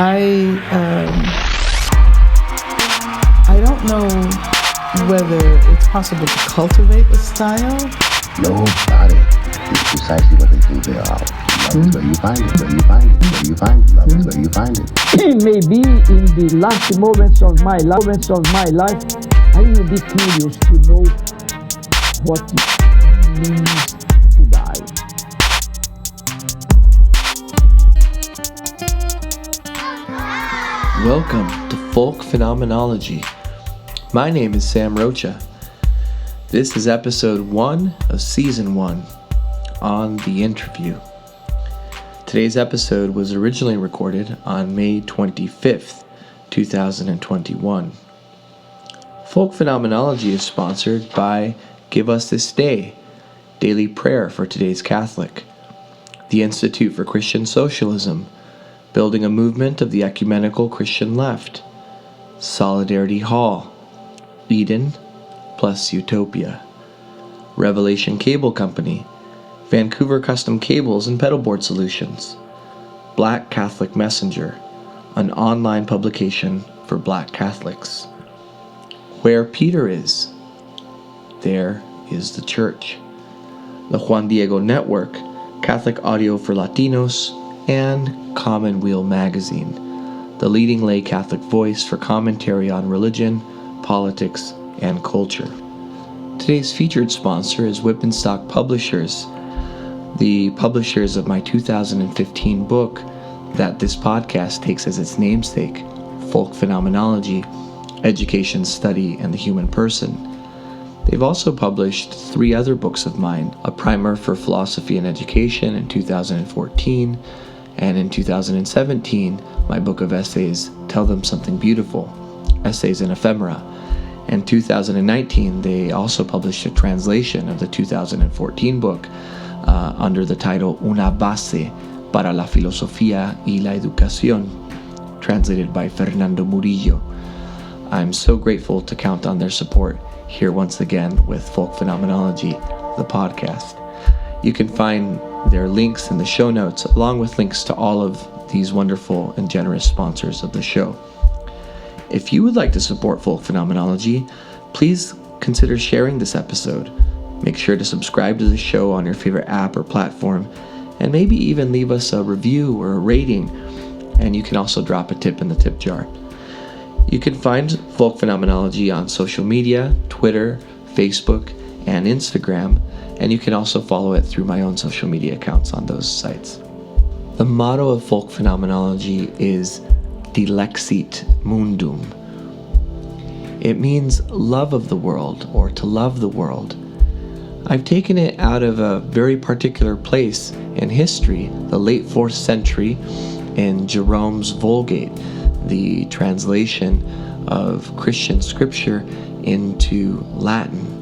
I don't know whether it's possible to cultivate a style. Nobody is precisely what they think they are. Love is where you find it, where you find it, where you find it. Love is where you find it. Maybe in the last moments of my life, I will be curious to know what it means to die. Welcome to Folk Phenomenology. My name is Sam Rocha. This is episode 1 of season 1 on the interview. Today's episode was originally recorded on May 25th, 2021. Folk Phenomenology is sponsored by Give Us This Day, Daily Prayer for Today's Catholic, the Institute for Christian Socialism, Building a Movement of the Ecumenical Christian Left, Solidarity Hall, Eden plus Utopia, Revelation Cable Company, Vancouver Custom Cables and Pedalboard Solutions, Black Catholic Messenger, an online publication for Black Catholics. Where Peter is, there is the Church. The Juan Diego Network, Catholic Audio for Latinos, and Commonweal Magazine, the leading lay Catholic voice for commentary on religion, politics, and culture. Today's featured sponsor is Whippenstock Publishers, the publishers of my 2015 book that this podcast takes as its namesake, Folk Phenomenology, Education, Study, and the Human Person. They've also published 3 other books of mine, a primer for philosophy and education in 2014, and in 2017, my book of essays, Tell Them Something Beautiful, Essays in Ephemera. In 2019, they also published a translation of the 2014 book under the title Una base para la filosofía y la educación, translated by Fernando Murillo. I'm so grateful to count on their support here once again with Folk Phenomenology, the podcast. You can find their links in the show notes, along with links to all of these wonderful and generous sponsors of the show. If you would like to support Folk Phenomenology, please consider sharing this episode. Make sure to subscribe to the show on your favorite app or platform, and maybe even leave us a review or a rating, and you can also drop a tip in the tip jar. You can find Folk Phenomenology on social media, Twitter, Facebook, and Instagram, and you can also follow it through my own social media accounts on those sites. The motto of Folk Phenomenology is Dilexit Mundum. It means love of the world, or to love the world. I've taken it out of a very particular place in history, the late 4th century, in Jerome's Vulgate, the translation of Christian scripture into Latin.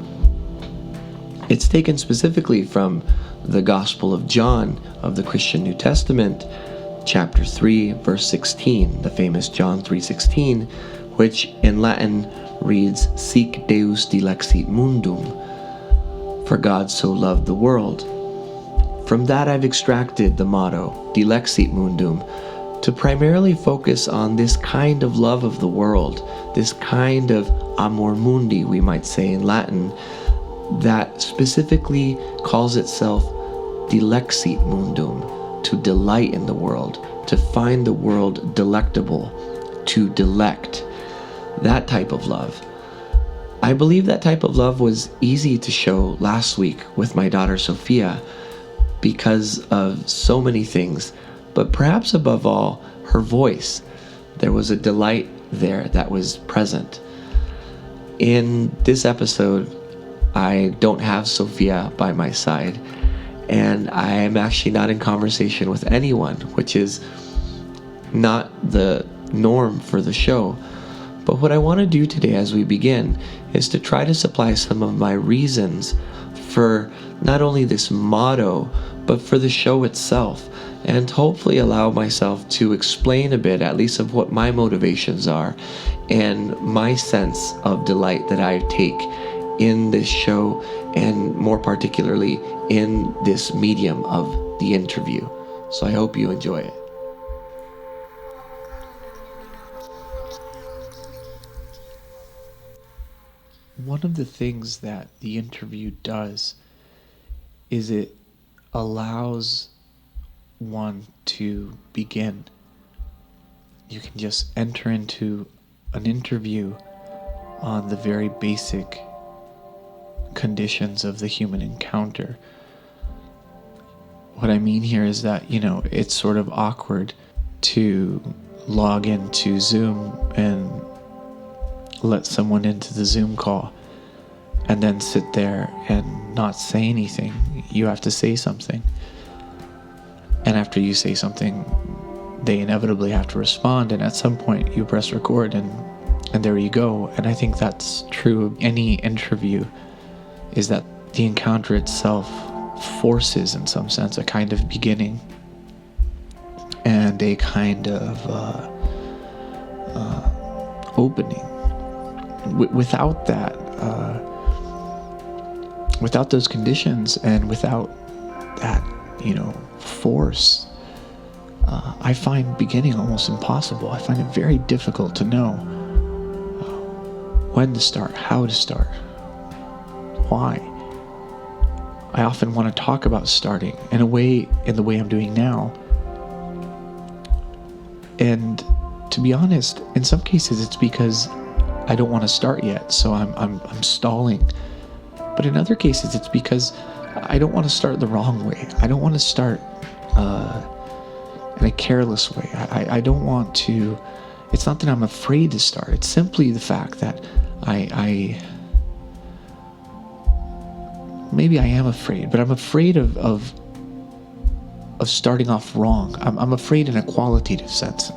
It's taken specifically from the Gospel of John of the Christian New Testament, chapter 3, verse 16, the famous John 3:16, which in Latin reads, Sic Deus dilexit mundum, for God so loved the world. From that I've extracted the motto, Dilexit Mundum, to primarily focus on this kind of love of the world, this kind of amor mundi, we might say in Latin, that specifically calls itself Dilexit Mundum, to delight in the world, to find the world delectable, to delect. That type of love. I believe that type of love was easy to show last week with my daughter Sophia because of so many things, but perhaps above all, her voice. There was a delight there that was present. In this episode, I don't have Sophia by my side, and I am actually not in conversation with anyone, which is not the norm for the show. But what I want to do today as we begin is to try to supply some of my reasons for not only this motto, but for the show itself, and hopefully allow myself to explain a bit, at least of what my motivations are, and my sense of delight that I take in this show, and more particularly in this medium of the interview. So I hope you enjoy it. one of the things that the interview does is it allows one to begin. You can just enter into an interview on the very basic conditions of the human encounter. What I mean here is that, it's sort of awkward to log into Zoom and let someone into the Zoom call and then sit there and not say anything. You have to say something. And after you say something, they inevitably have to respond. And at some point you press record and there you go. And I think that's true of any interview, is that the encounter itself forces, in some sense, a kind of beginning and a kind of opening. Without that, without those conditions and without that, force, I find beginning almost impossible. I find it very difficult to know when to start, how to start, why. I often want to talk about starting in the way I'm doing now. And to be honest, in some cases it's because I don't want to start yet, so I'm stalling. But in other cases it's because I don't want to start the wrong way. I don't want to start in a careless way. I don't want to. It's not that I'm afraid to start. It's simply the fact that maybe I am afraid, but I'm afraid of starting off wrong. I'm afraid in a qualitative sense.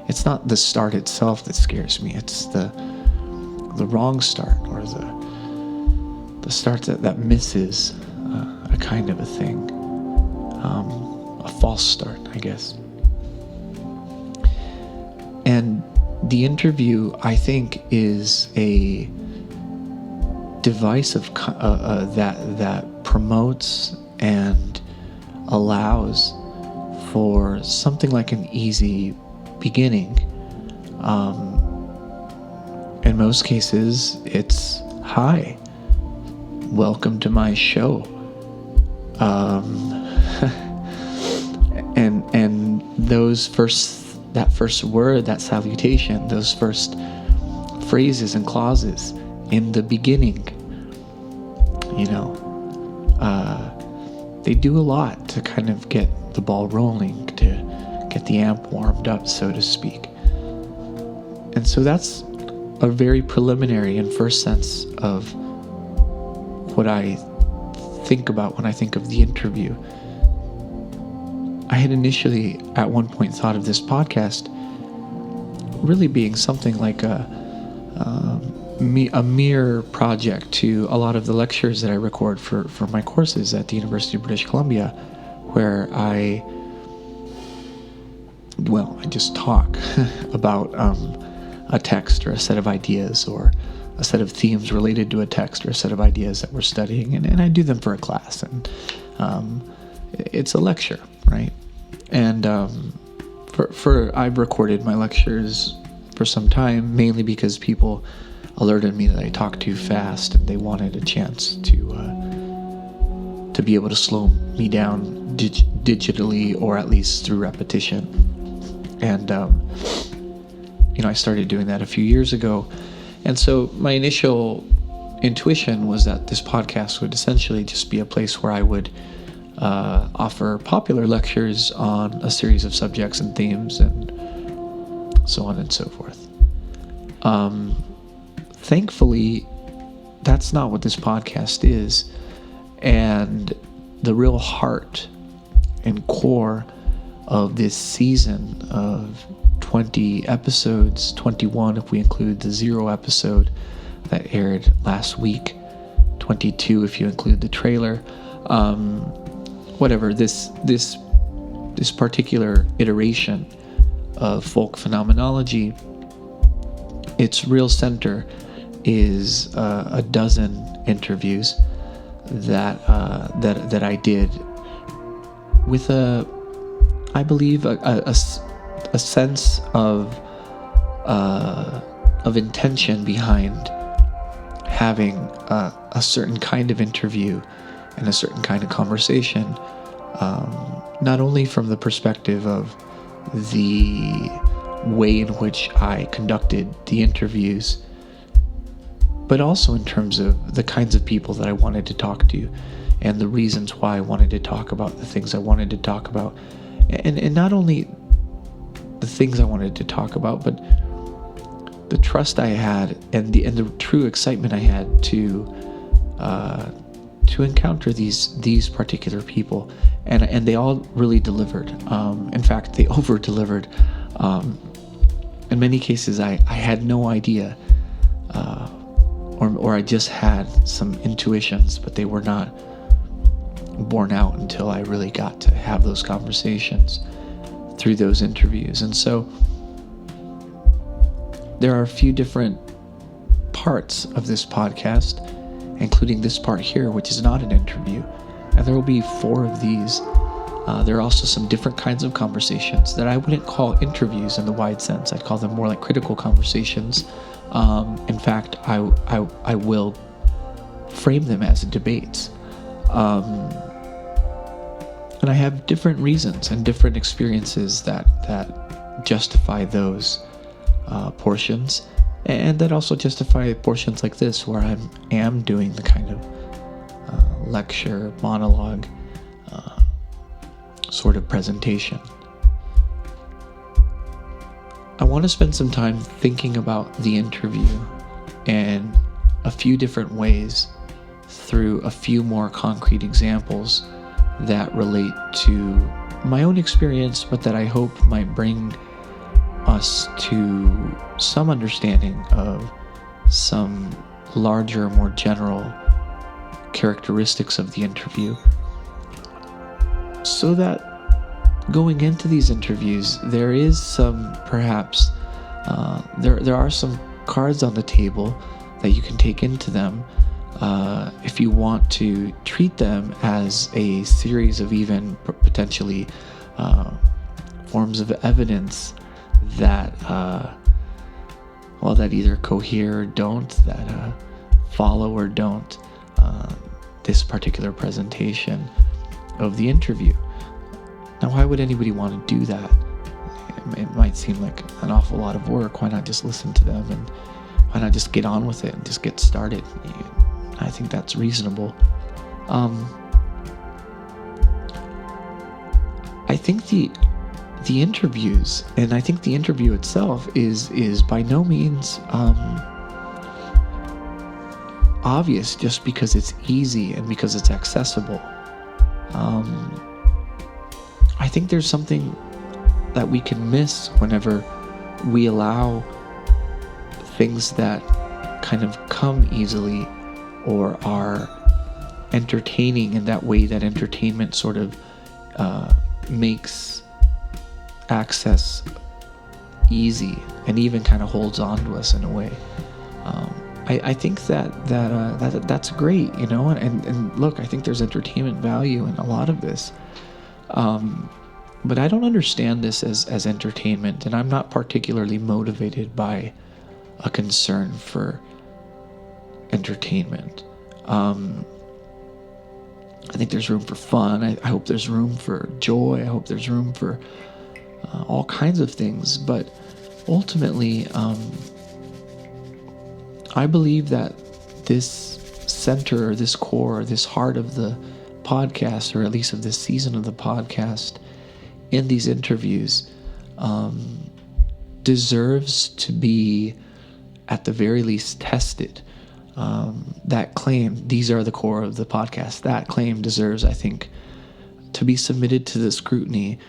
It's not the start itself that scares me. It's the wrong start, or the start that misses a kind of a thing, a false start, I guess. And the interview, I think, is a device of that promotes and allows for something like an easy beginning. In most cases, it's hi, welcome to my show, and that first word, that salutation, those first phrases and clauses in the beginning, they do a lot to kind of get the ball rolling, to get the amp warmed up, so to speak. And so that's a very preliminary and first sense of what I think about when I think of the interview. I had initially, at one point, thought of this podcast really being something like a mere project to a lot of the lectures that I record for my courses at the University of British Columbia, where I just talk about a text or a set of ideas or a set of themes related to a text or a set of ideas that we're studying, and I do them for a class, and it's a lecture, right? And I've recorded my lectures for some time, mainly because people alerted me that I talk too fast, and they wanted a chance to be able to slow me down digitally, or at least through repetition. And I started doing that a few years ago, and so my initial intuition was that this podcast would essentially just be a place where I would offer popular lectures on a series of subjects and themes, and so on and so forth. Thankfully, that's not what this podcast is, and the real heart and core of this season of 20 episodes, 21 if we include the 0 episode that aired last week, 22 if you include the trailer, whatever, this particular iteration of folk phenomenology, its real center is a dozen interviews that I did with I believe a sense of intention behind having a certain kind of interview and a certain kind of conversation, not only from the perspective of the way in which I conducted the interviews, but also in terms of the kinds of people that I wanted to talk to and the reasons why I wanted to talk about the things I wanted to talk about. And not only the things I wanted to talk about, but the trust I had and the true excitement I had to encounter these particular people, and they all really delivered. In fact, they over-delivered. In many cases, I had no idea, or I just had some intuitions, but they were not borne out until I really got to have those conversations through those interviews. And so there are a few different parts of this podcast, including this part here, which is not an interview, and there will be 4 of these. There are also some different kinds of conversations that I wouldn't call interviews in the wide sense. I'd call them more like critical conversations. In fact, I will frame them as debates. And I have different reasons and different experiences that justify those portions, and that also justify portions like this, where I am doing the kind of lecture, monologue sort of presentation. I want to spend some time thinking about the interview in a few different ways through a few more concrete examples that relate to my own experience, but that I hope might bring us to some understanding of some larger, more general characteristics of the interview, so that going into these interviews, there is some, perhaps, there are some cards on the table that you can take into them if you want to treat them as a series of even potentially forms of evidence that that either cohere or don't, that follow or don't this particular presentation of the interview. Now, why would anybody want to do that? It might seem like an awful lot of work. Why not just listen to them, and why not just get on with it and just get started? I think that's reasonable. I think the interviews, and I think the interview itself is by no means obvious just because it's easy and because it's accessible. I think there's something that we can miss whenever we allow things that kind of come easily or are entertaining in that way that entertainment sort of makes access easy and even kind of holds on to us in a way. I think that's great, you know, and look, I think there's entertainment value in a lot of this. But I don't understand this as entertainment, and I'm not particularly motivated by a concern for entertainment. I think there's room for fun. I hope there's room for joy. I hope there's room for all kinds of things. But ultimately, I believe that this center, this core, this heart of the podcast, or at least of this season of the podcast, in these interviews, deserves to be, at the very least, tested. That claim, these are the core of the podcast, that claim deserves, I think, to be submitted to the scrutiny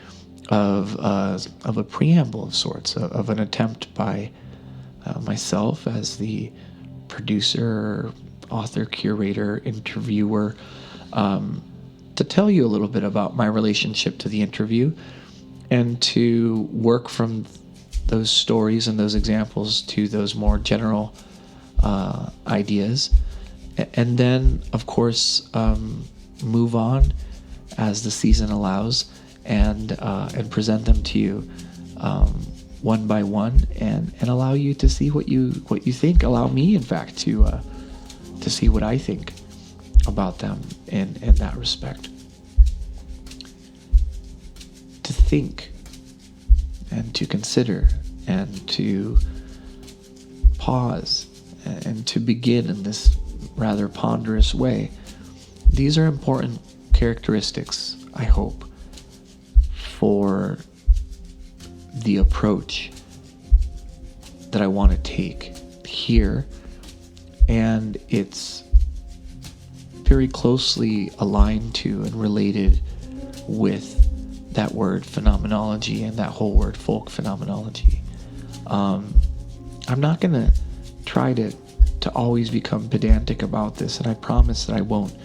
of a preamble of sorts, of an attempt by myself as the producer, author, curator, interviewer, to tell you a little bit about my relationship to the interview, and to work from those stories and those examples to those more general ideas, and then, of course, move on as the season allows, and present them to you one by one, and allow you to see what you think. Allow me, in fact, to to see what I think about them in that respect. To think and to consider and to pause and to begin in this rather ponderous way. These are important characteristics, I hope, for the approach that I want to take here, and it's very closely aligned to and related with that word phenomenology and that whole word folk phenomenology. I'm not going to try to always become pedantic about this, and I promise that I won't,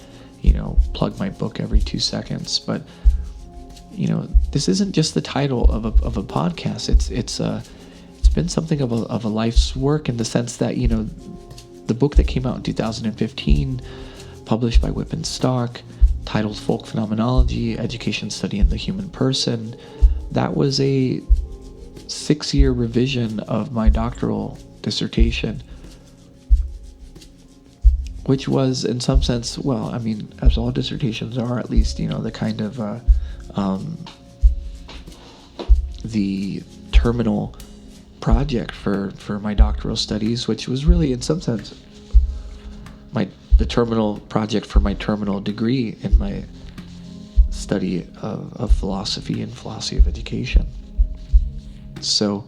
plug my book every 2 seconds, but this isn't just the title of a podcast. It's been something of a life's work, in the sense that the book that came out in 2015, published by Whip and Stock, titled Folk Phenomenology: Education Study in the Human Person, that was a 6-year revision of my doctoral dissertation, which was, in some sense, well, I mean, as all dissertations are, at least, the kind of the terminal project for my doctoral studies, which was really, in some sense, the terminal project for my terminal degree in my study of philosophy and philosophy of education. So,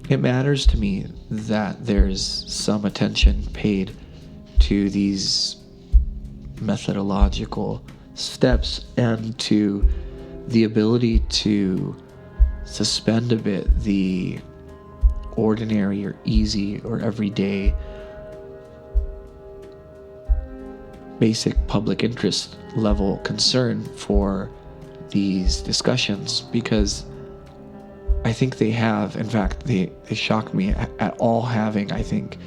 it matters to me that there's some attention paid to these methodological steps and to the ability to suspend a bit the ordinary or easy or everyday basic public interest level concern for these discussions, because I think they have, in fact, they shocked me at all having, I think,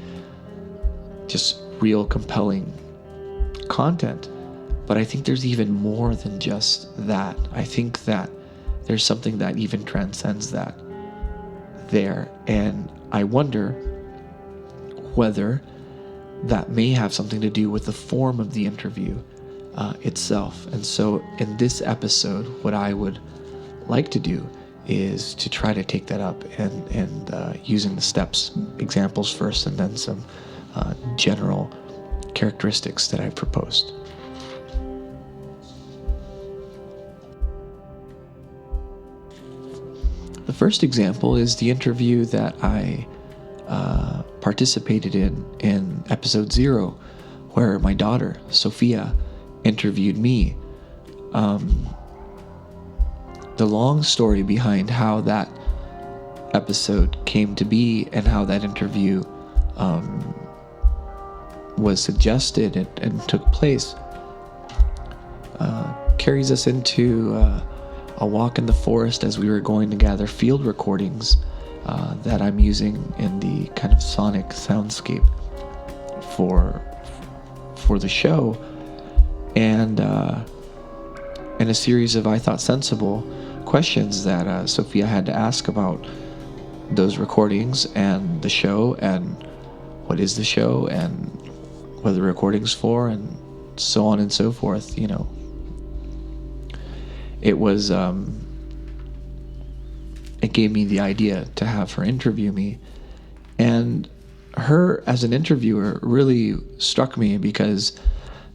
just real compelling content. But I think there's even more than just that. I think that there's something that even transcends that there. And I wonder whether that may have something to do with the form of the interview itself. And so in this episode, what I would like to do is to try to take that up and using the steps, examples first, and then some general characteristics that I proposed. The first example is the interview that I participated in episode 0, where my daughter, Sophia, interviewed me. The long story behind how that episode came to be and how that interview was suggested and took place carries us into a walk in the forest as we were going to gather field recordings that I'm using in the kind of sonic soundscape for the show, and a series of, I thought, sensible questions that Sophia had to ask about those recordings and the show, and what is the show, and what are the recordings for, and so on and so forth. It was it gave me the idea to have her interview me, and her as an interviewer really struck me because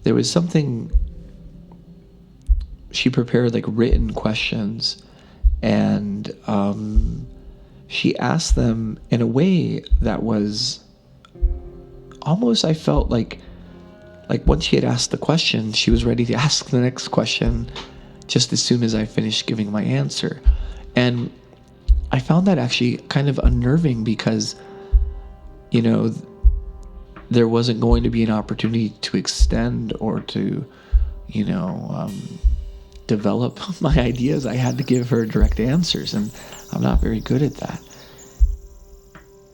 there was something. She prepared like written questions, and she asked them in a way that was almost, I felt like once she had asked the question, she was ready to ask the next question just as soon as I finished giving my answer. And I found that actually kind of unnerving because, there wasn't going to be an opportunity to extend or to, develop my ideas. I had to give her direct answers, and I'm not very good at that.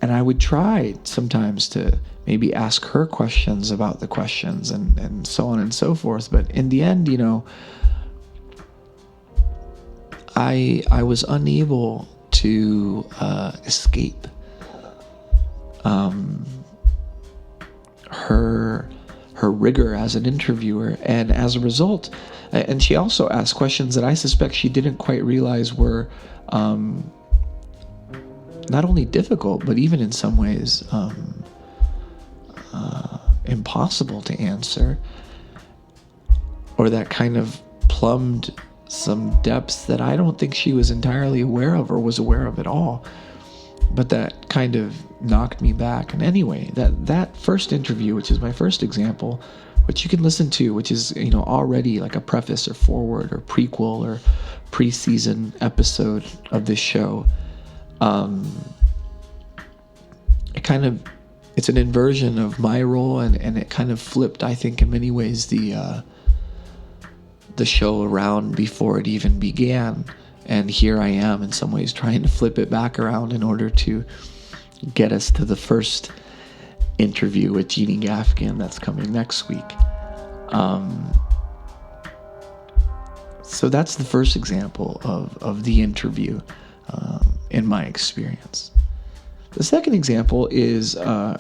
And I would try sometimes to maybe ask her questions about the questions and so on and so forth. But in the end, I was unable to escape her rigor as an interviewer, and as a result, and she also asked questions that I suspect she didn't quite realize were not only difficult, but even in some ways impossible to answer, or that kind of plumbed some depths that I don't think she was entirely aware of or was aware of at all. But that kind of knocked me back. And anyway, that first interview, which is my first example, which you can listen to, which is, already like a preface or forward or prequel or pre-season episode of this show, it's an inversion of my role, and it kind of flipped, I think, in many ways the show around before it even began. And here I am in some ways trying to flip it back around in order to get us to the first interview with Jeannie Gaffigan that's coming next week. So that's the first example of the interview in my experience. The second example is a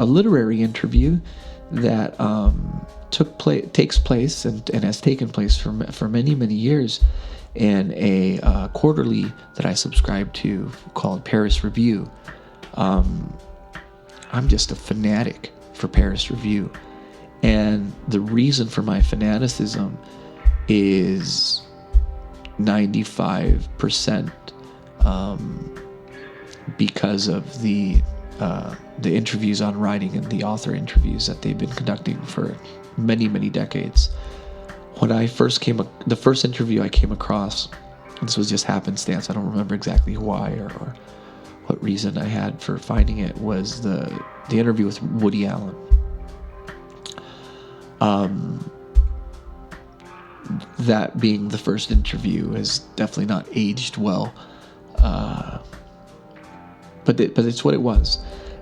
literary interview that takes place and has taken place for many, many years in a quarterly that I subscribe to called Paris Review. I'm just a fanatic for Paris Review, and the reason for my fanaticism is 95% because of the interviews on writing and the author interviews that they've been conducting for many, many decades. When I first the first interview I came across, this was just happenstance, I don't remember exactly why or what reason I had for finding it, was the interview with Woody Allen. That being the first interview has definitely not aged well, but it's what it was.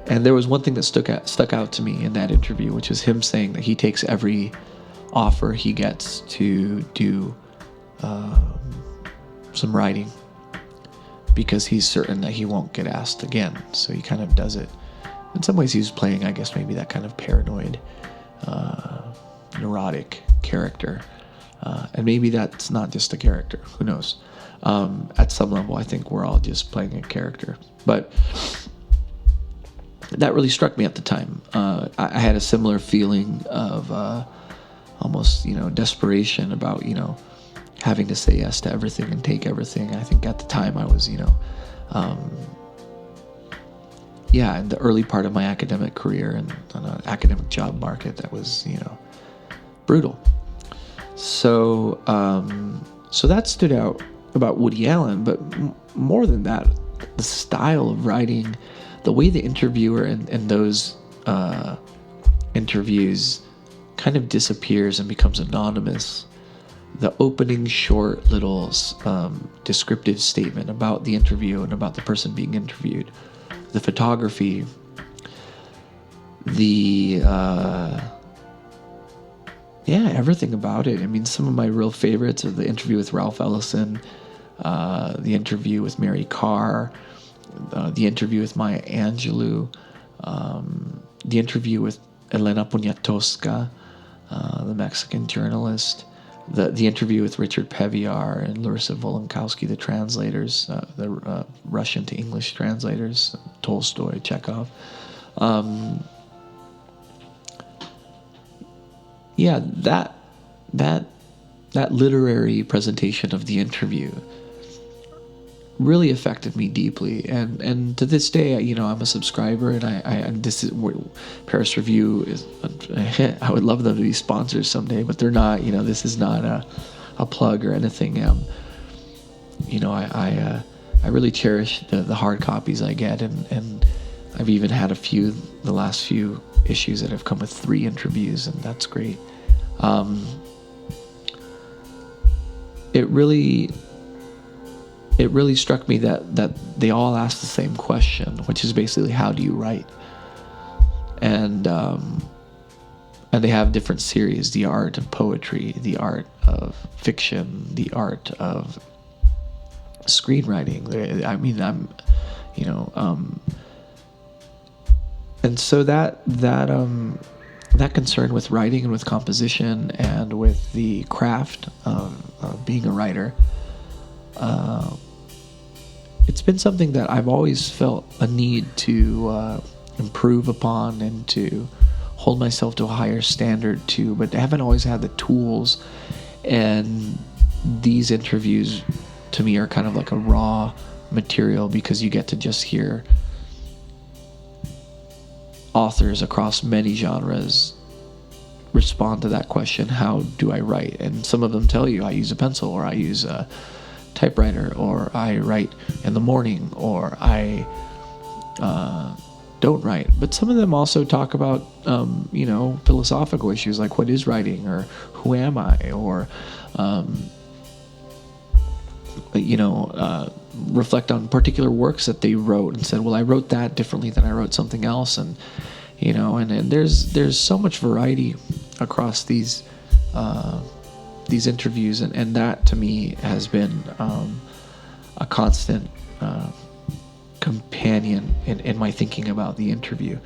And there was one thing that stuck out to me in that interview, which is him saying that he takes every offer he gets to do some writing because he's certain that he won't get asked again. So he kind of does it. In some ways, he's playing, I guess, maybe that kind of paranoid, neurotic character. And maybe that's not just a character. Who knows? At some level, I think we're all just playing a character. But that really struck me at the time. I had a similar feeling of almost, desperation about, having to say yes to everything and take everything. I think at the time I was, in the early part of my academic career and on an academic job market that was, brutal. So that stood out about Woody Allen, but more than that, the style of writing, the way the interviewer and those interviews kind of disappears and becomes anonymous. The opening short little descriptive statement about the interview and about the person being interviewed, the photography, everything about it. I mean, some of my real favorites are the interview with Ralph Ellison, the interview with Mary Carr, the interview with Maya Angelou, the interview with Elena Poniatowska, the Mexican journalist, the interview with Richard Peviar and Larissa Volonkowski, the translators, the Russian to English translators, Tolstoy, Chekhov. That literary presentation of the interview really affected me deeply, and to this day, I'm a subscriber, and this is where Paris Review is. I would love them to be sponsors someday, but they're not. This is not a plug or anything. I really cherish the hard copies I get, and I've even had the last few issues that have come with 3 interviews, and that's great. It really struck me that they all ask the same question, which is basically, how do you write? And they have different series: the art of poetry, the art of fiction, the art of screenwriting. And so that concern with writing and with composition and with the craft of being a writer, it's been something that I've always felt a need to improve upon and to hold myself to a higher standard to, but I haven't always had the tools. And these interviews to me are kind of like a raw material, because you get to just hear authors across many genres respond to that question: how do I write? And some of them tell you, I use a pencil, or I use a typewriter, or I write in the morning, or I don't write. But some of them also talk about philosophical issues like what is writing, or who am I, or reflect on particular works that they wrote and said, well, I wrote that differently than I wrote something else. And and there's so much variety across these interviews, and that to me has been a constant companion in my thinking about the interview.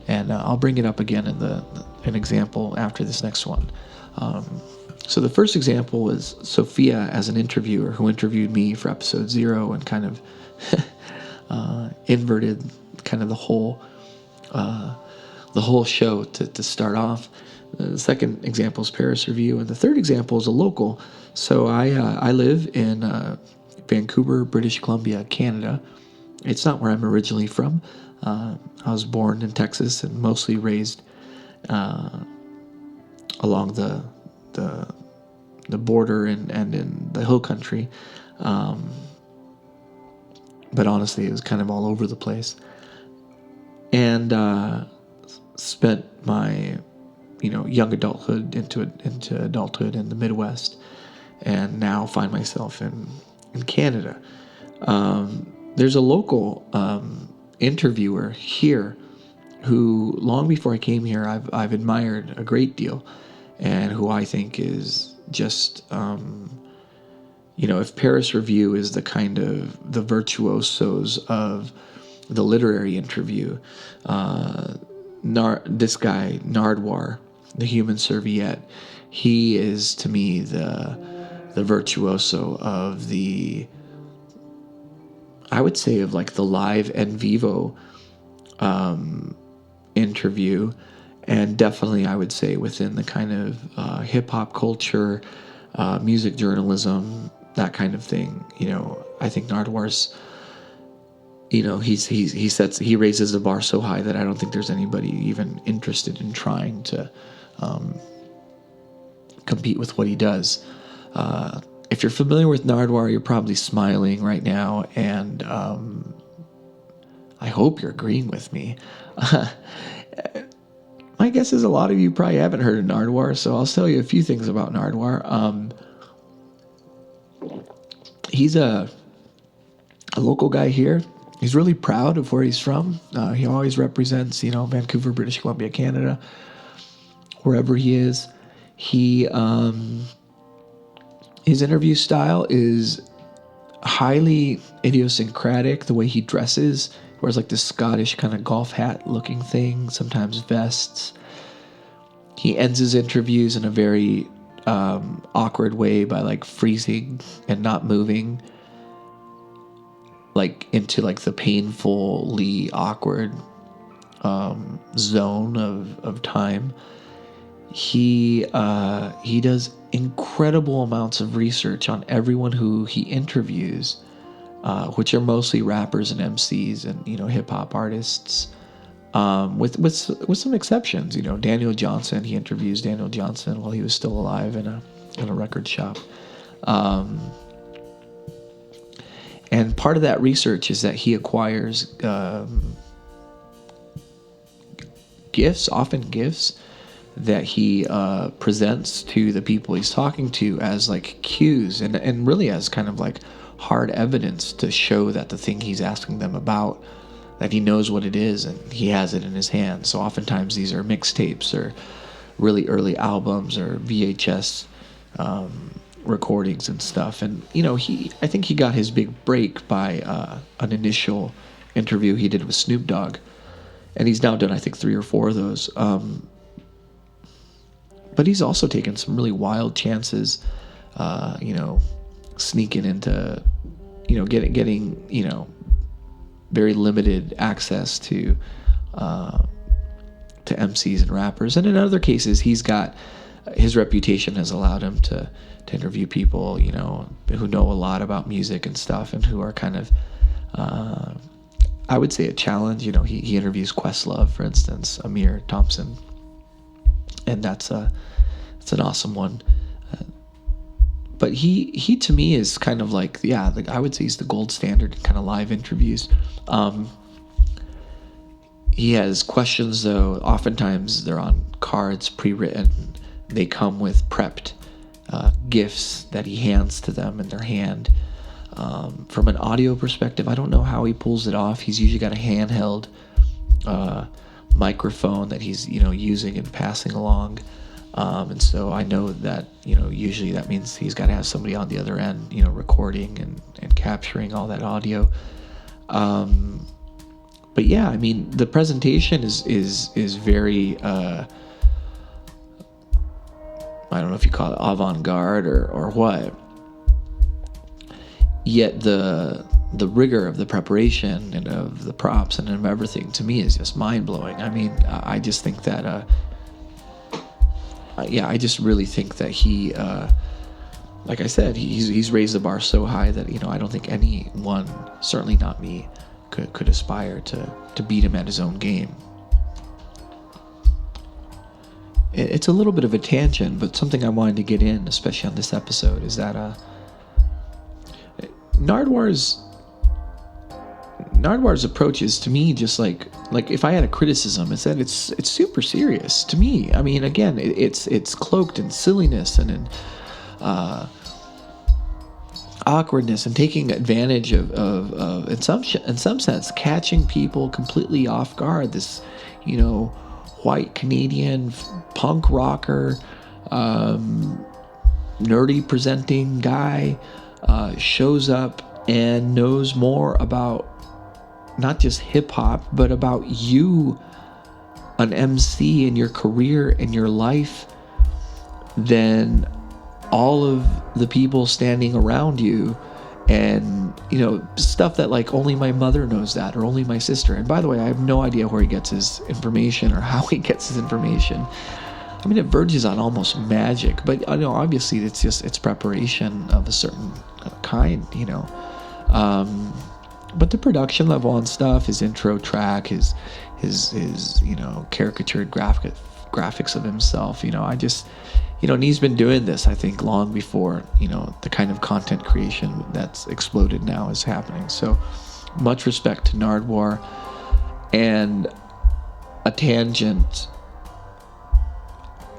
And I'll bring it up again in an example after this next one. So the first example was Sophia as an interviewer who interviewed me for episode 0 and kind of inverted kind of the whole show to start off. The second example is Paris Review, and the third example is a local. So I live in Vancouver, British Columbia, Canada. It's not where I'm originally from. I was born in Texas and mostly raised along the border and in the hill country. But honestly, it was kind of all over the place. And spent my young adulthood into adulthood in the Midwest, and now find myself in Canada. There's a local interviewer here who, long before I came here, I've admired a great deal, and who I think is just if Paris Review is the kind of the virtuosos of the literary interview, this guy Nardwuar, the human serviette, he is to me the virtuoso of the, I would say, of like the live and vivo interview, and definitely I would say within the kind of hip hop culture, music journalism, that kind of thing. I think Nardwuar's, he raises the bar so high that I don't think there's anybody even interested in trying to compete with what he does. If you're familiar with Nardwuar, you're probably smiling right now, and I hope you're agreeing with me. My guess is a lot of you probably haven't heard of Nardwuar, so I'll tell you a few things about Nardwuar. He's a local guy here. He's really proud of where he's from. He always represents, Vancouver, British Columbia, Canada, wherever he is. His interview style is highly idiosyncratic. The way he dresses, he wears like this Scottish kind of golf hat looking thing, sometimes vests. He ends his interviews in a very awkward way by like freezing and not moving, like into like the painfully awkward zone of time. He does incredible amounts of research on everyone who he interviews, which are mostly rappers and MCs and hip hop artists, with some exceptions. Daniel Johnson. He interviews Daniel Johnson while he was still alive in a record shop. And part of that research is that he acquires gifts that he presents to the people he's talking to as like cues and really as kind of like hard evidence to show that the thing he's asking them about, that he knows what it is and he has it in his hand. So oftentimes these are mixtapes or really early albums or VHS recordings and stuff. And I think he got his big break by an initial interview he did with Snoop Dogg. And he's now done, I think, 3 or 4 of those. But he's also taken some really wild chances, sneaking into, getting, very limited access to MCs and rappers. And in other cases, his reputation has allowed him to interview people, who know a lot about music and stuff, and who are kind of, I would say, a challenge. He interviews Questlove, for instance, Amir Thompson, and that's an awesome one. But he to me is kind of like, I would say he's the gold standard in kind of live interviews. He has questions, though. Oftentimes they're on cards, pre-written. They come with prepped gifts that he hands to them in their hand. From an audio perspective, I don't know how he pulls it off. He's usually got a handheld microphone that he's using and passing along. And so I know that, usually that means he's got to have somebody on the other end, recording and capturing all that audio. But yeah, I mean, the presentation is very, I don't know if you call it avant-garde or what. Yet the rigor of the preparation and of the props and of everything, to me, is just mind-blowing. I mean, I just think that, I just really think that he, like I said, he's raised the bar so high that, I don't think anyone, certainly not me, could aspire to beat him at his own game. It's a little bit of a tangent, but something I wanted to get in, especially on this episode, is that Nardwar's approach is, to me, just like if I had a criticism, it's that it's super serious to me. I mean, again, it's cloaked in silliness and in awkwardness and taking advantage of in some sense catching people completely off guard. This, white Canadian punk rocker, nerdy presenting guy shows up and knows more about not just hip hop, but about you, an MC, and your career and your life than all of the people standing around you. And, stuff that like only my mother knows that, or only my sister. And by the way, I have no idea where he gets his information or how he gets his information. I mean, it verges on almost magic, but obviously it's preparation of a certain kind, but the production level on stuff, his intro track, his caricatured graphics of himself, I just, and he's been doing this, I think, long before, the kind of content creation that's exploded now is happening. So much respect to Nardwar. And a tangent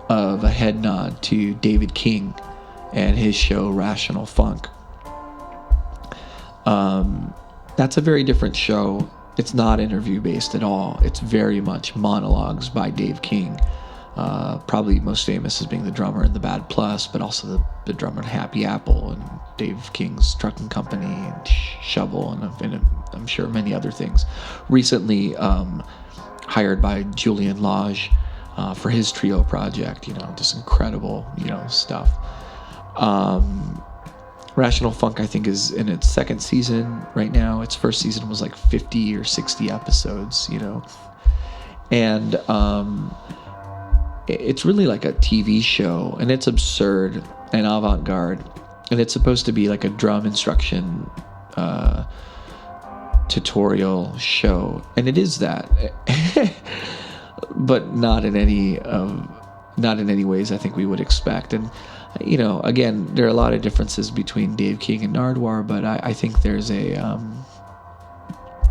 of a head nod to David King and his show Rational Funk. That's a very different show. It's not interview based at all. It's very much monologues by Dave King. Probably most famous as being the drummer in The Bad Plus, but also the drummer in Happy Apple and Dave King's Trucking Company and Shovel and I'm sure many other things. Recently hired by Julian Lage for his trio project, just incredible, stuff. Rational Funk, I think, is in its 2nd season right now. Its first season was like 50 or 60 episodes, and it's really like a TV show, and it's absurd and avant-garde, and it's supposed to be like a drum instruction tutorial show, and it is that, but not in any ways I think we would expect. And again, there are a lot of differences between Dave King and Nardwar, but I think there's a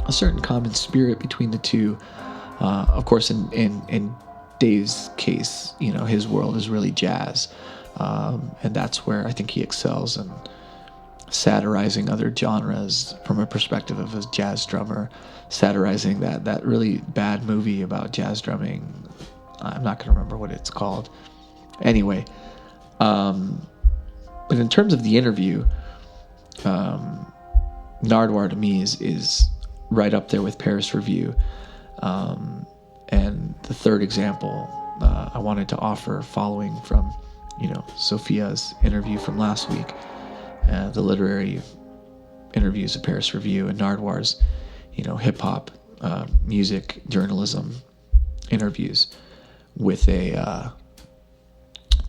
certain common spirit between the two. Of course, in Dave's case, his world is really jazz, and that's where I think he excels in satirizing other genres from a perspective of a jazz drummer, satirizing that really bad movie about jazz drumming. I'm not going to remember what it's called. Anyway, but in terms of the interview, Nardwar to me is right up there with Paris Review. the third example I wanted to offer, following from, Sophia's interview from last week, the literary interviews of Paris Review, and Nardwar's, hip hop, music, journalism interviews, with a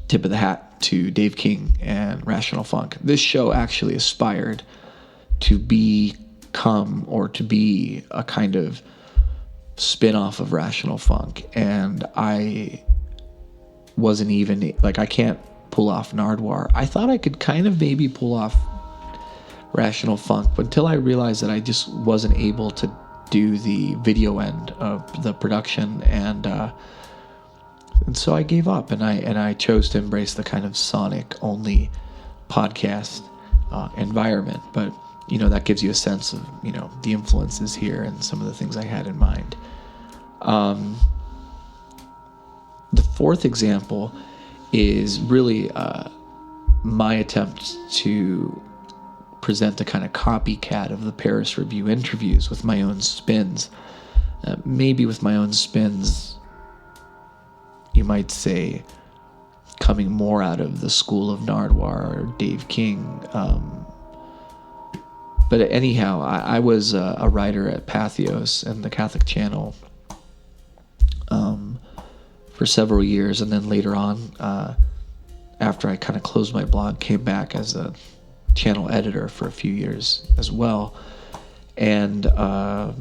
tip of the hat to Dave King and Rational Funk. This show actually aspired to become, or to be, a kind of spin-off of Rational Funk, and I wasn't even, like, I can't pull off Nardwar. I thought I could kind of maybe pull off Rational Funk, but until I realized that I just wasn't able to do the video end of the production, and so I gave up, and I chose to embrace the kind of sonic only podcast environment. But that gives you a sense of the influences here and some of the things I had in mind. The fourth example is really my attempt to present a kind of copycat of the Paris Review interviews with my own spins. Maybe with my own spins, you might say, coming more out of the school of Nardwar or Dave King. But anyhow, I was a writer at Pathos and the Catholic Channel for several years, and then later on, after I kind of closed my blog, came back as a channel editor for a few years as well. And there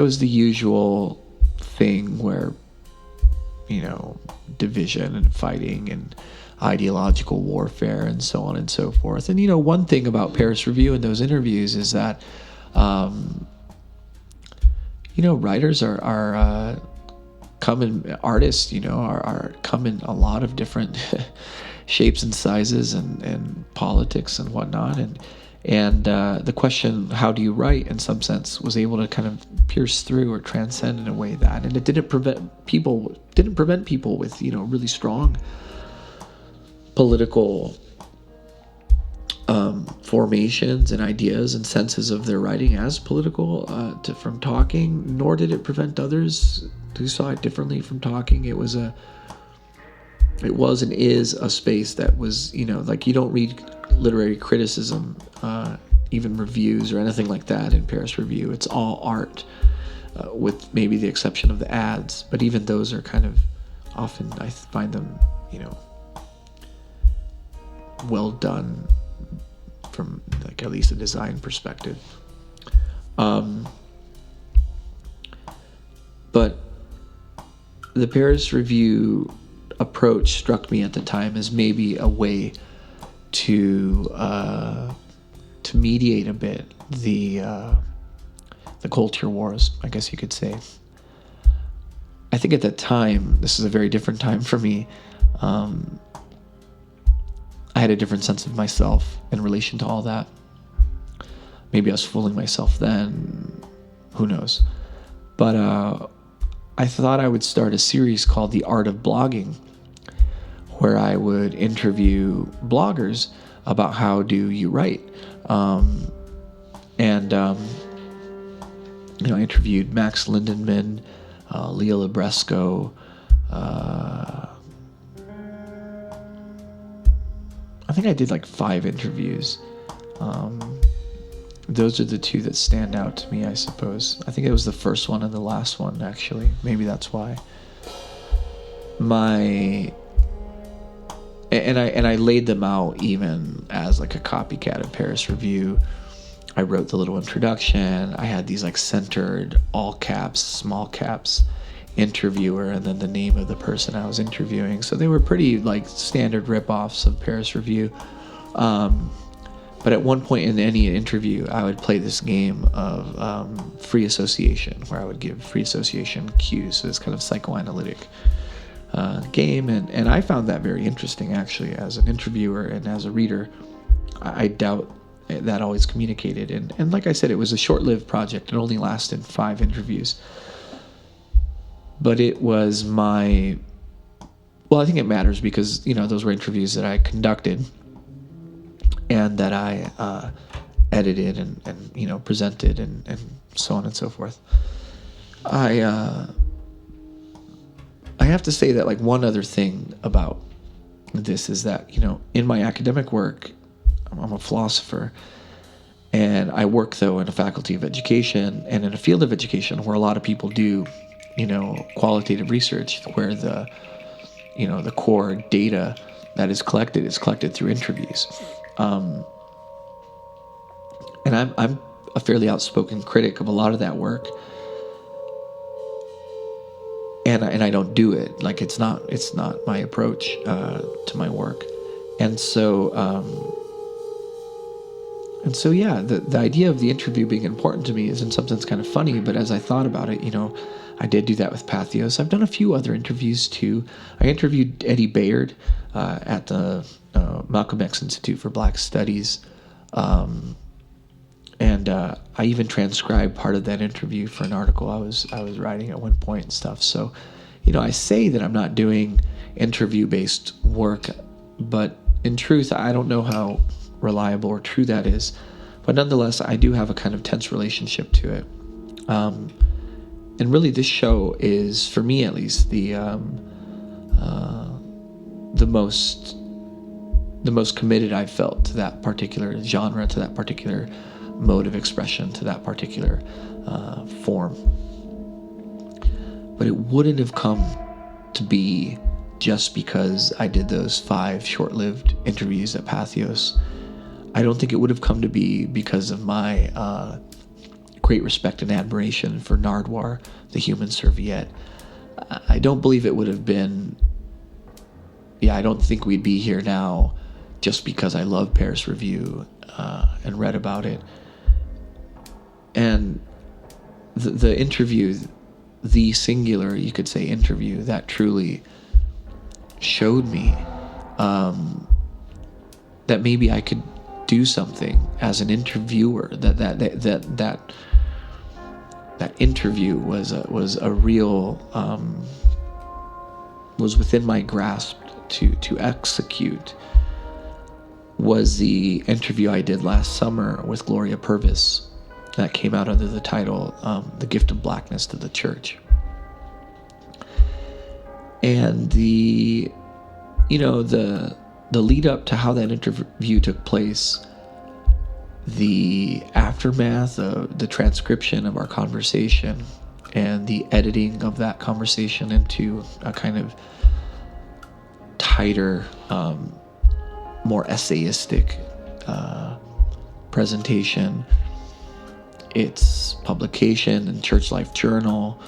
was the usual thing where division and fighting and ideological warfare and so on and so forth. And one thing about Paris Review and those interviews is that writers are come in, artists are come in a lot of different shapes and sizes, and politics and whatnot, and the question, how do you write, in some sense, was able to kind of pierce through or transcend in a way that, and it didn't prevent people with really strong political formations and ideas and senses of their writing as political from talking, nor did it prevent others who saw it differently from talking. It was and is a space that was, like, you don't read literary criticism, even reviews or anything like that in Paris Review. It's all art, with maybe the exception of the ads. But even those are kind of, often I find them, well done from, like, at least a design perspective. But the Paris Review approach struck me at the time as maybe a way to mediate a bit the culture wars, I guess you could say. I think at that time, this is a very different time for me. I had a different sense of myself in relation to all that. Maybe I was fooling myself then. Who knows? But I thought I would start a series called The Art of Blogging, where I would interview bloggers about how do you write. I interviewed Max Lindenman, Leah Libresco, I think I did like 5 interviews. Those are the 2 that stand out to me, I suppose. I think it was the first one and the last one, actually. Maybe that's why. And I laid them out even as like a copycat of Paris Review. I wrote the little introduction. I had these like centered all caps, small caps, interviewer, and then the name of the person I was interviewing. So they were pretty like standard ripoffs of Paris Review. But at one point in any interview, I would play this game of free association, where I would give free association cues. So this kind of psychoanalytic game, and I found that very interesting, actually, as an interviewer and as a reader. I doubt that always communicated, and like I said, it was a short-lived project. It only lasted 5 interviews, but it was I think it matters because those were interviews that I conducted and that I edited and presented and so on and so forth. I have to say that, like, one other thing about this is that, in my academic work, I'm a philosopher, and I work, though, in a faculty of education and in a field of education where a lot of people do, qualitative research, where the core data that is collected through interviews. And I'm a fairly outspoken critic of a lot of that work. And I don't do it. Like, it's not my approach to my work. And so yeah, the idea of the interview being important to me is in some sense kind of funny, but as I thought about it, I did do that with Patheos. I've done a few other interviews too. I interviewed Eddie Bayard at the Malcolm X Institute for Black Studies. And I even transcribed part of that interview for an article I was writing at one point and stuff. So, I say that I'm not doing interview-based work, but in truth, I don't know how reliable or true that is. But nonetheless, I do have a kind of tense relationship to it. And really, this show is, for me at least, the most committed I've felt to that particular genre, to that particular mode of expression, to that particular form. But it wouldn't have come to be just because I did those 5 short-lived interviews at Patheos. I don't think it would have come to be because of my great respect and admiration for Nardwuar, the human serviette. I don't believe it would have been... I don't think we'd be here now just because I love Paris Review and read about it. And the interview, the singular, you could say, interview that truly showed me that maybe I could do something as an interviewer. That interview was a real was within my grasp to execute. Was the interview I did last summer with Gloria Purvis that came out under the title "The Gift of Blackness to the Church." And the lead up to how that interview took place, the aftermath of the transcription of our conversation and the editing of that conversation into a kind of tighter, more essayistic presentation, its publication in Church Life Journal,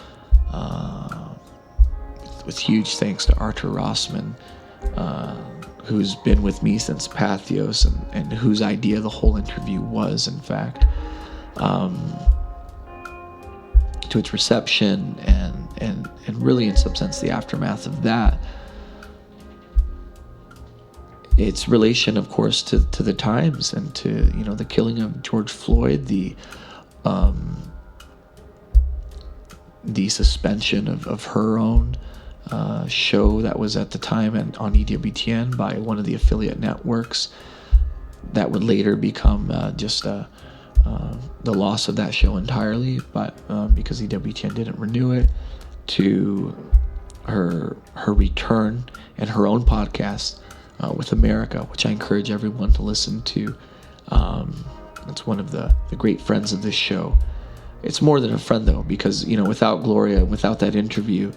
with huge thanks to Arthur Rossman, who's been with me since Patheos, and whose idea the whole interview was, in fact, to its reception and really, in some sense, the aftermath of that. Its relation, of course, to the times and to the killing of George Floyd, the suspension of her own show that was at the time on EWTN by one of the affiliate networks that would later become just the loss of that show entirely, but because EWTN didn't renew it, to her return and her own podcast with America, which I encourage everyone to listen to. It's one of the great friends of this show. It's more than a friend, though, because without Gloria, without that interview,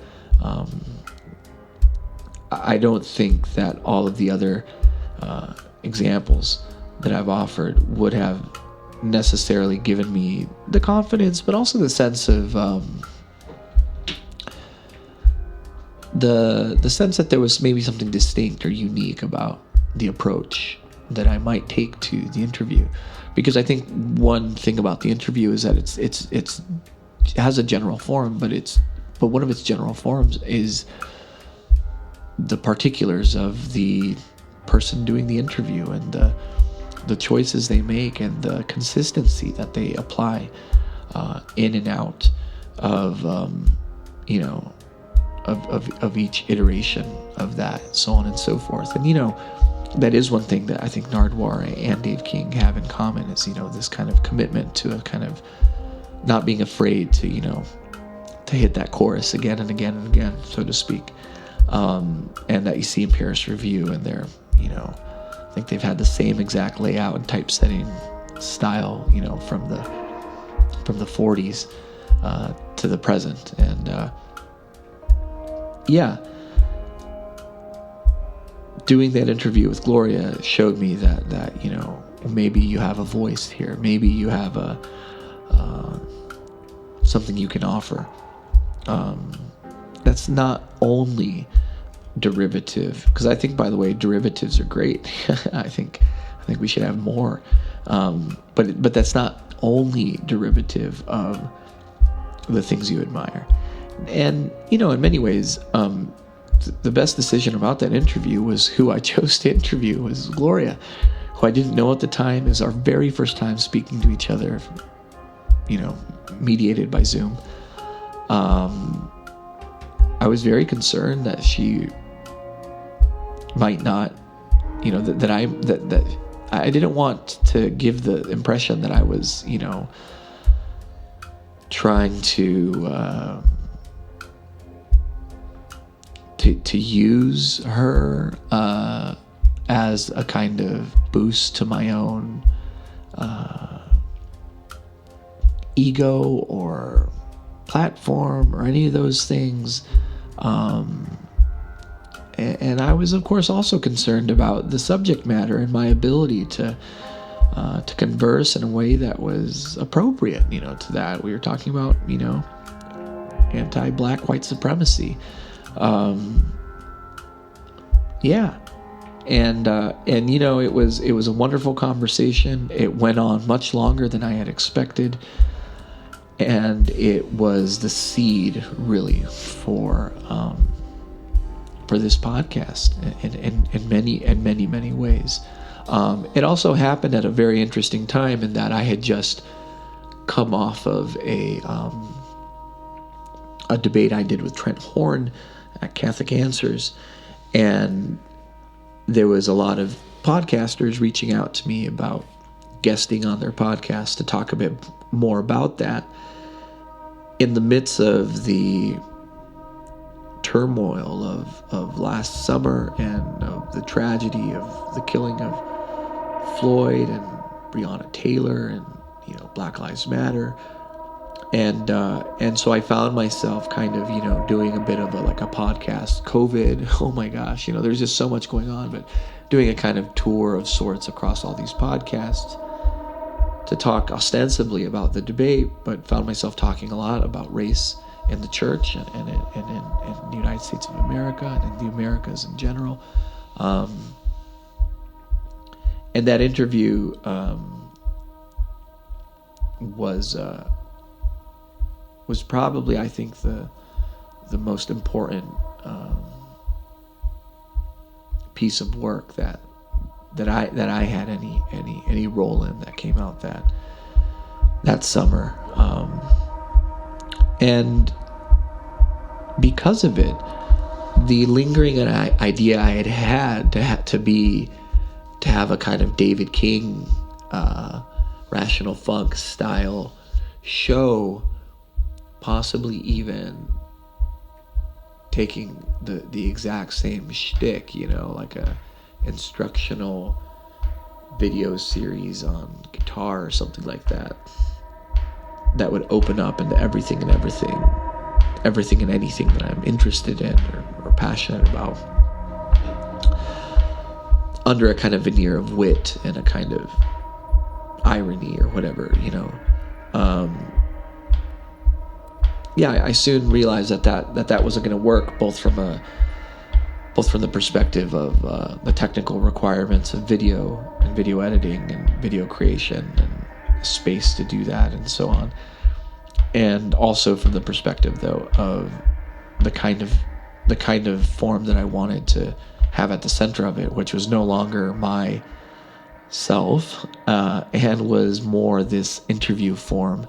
I don't think that all of the other examples that I've offered would have necessarily given me the confidence, but also the sense of the sense that there was maybe something distinct or unique about the approach that I might take to the interview. Because I think one thing about the interview is that it has a general form, but one of its general forms is the particulars of the person doing the interview and the choices they make and the consistency that they apply in and out of of each iteration of that, so on and so forth. And that is one thing that I think Nardwuar and Dave King have in common, is this kind of commitment to a kind of not being afraid to hit that chorus again and again and again, so to speak. And that you see in Paris Review, and they're, I think they've had the same exact layout and typesetting style, from the 40s to the present. And doing that interview with Gloria showed me that maybe you have a voice here, maybe you have a something you can offer. That's not only derivative, because I think, by the way, derivatives are great. I think we should have more, but that's not only derivative of the things you admire. And in many ways, the best decision about that interview was who I chose to interview was Gloria, who I didn't know at the time. It was our very first time speaking to each other, mediated by Zoom. I was very concerned that she might not, that I didn't want to give the impression that I was, trying to use her as a kind of boost to my own ego or platform or any of those things. And I was, of course, also concerned about the subject matter and my ability to converse in a way that was appropriate, to that. We were talking about, anti-black white supremacy. And it was a wonderful conversation. It went on much longer than I had expected, and it was the seed, really, for this podcast in many ways. It also happened at a very interesting time in that I had just come off of a debate I did with Trent Horn at Catholic Answers, and there was a lot of podcasters reaching out to me about guesting on their podcast to talk a bit more about that in the midst of the turmoil of last summer and of the tragedy of the killing of Floyd and Breonna Taylor and Black Lives Matter. And so I found myself kind of, doing a bit of a podcast. COVID, oh my gosh, there's just so much going on, but doing a kind of tour of sorts across all these podcasts to talk ostensibly about the debate, but found myself talking a lot about race in the church and in the United States of America and in the Americas in general. And that interview was probably, I think, the most important piece of work that I had any role in, that came out that summer, and because of it, the lingering idea I had to have a kind of David King, Rational Funk style show, possibly even taking the exact same shtick, like a instructional video series on guitar or something like that would open up into everything and anything that I'm interested in or passionate about, under a kind of veneer of wit and a kind of irony or whatever, I soon realized that wasn't going to work, both from the perspective of the technical requirements of video and video editing and video creation and space to do that and so on, and also from the perspective, though, of the kind of form that I wanted to have at the center of it, which was no longer myself, and was more this interview form,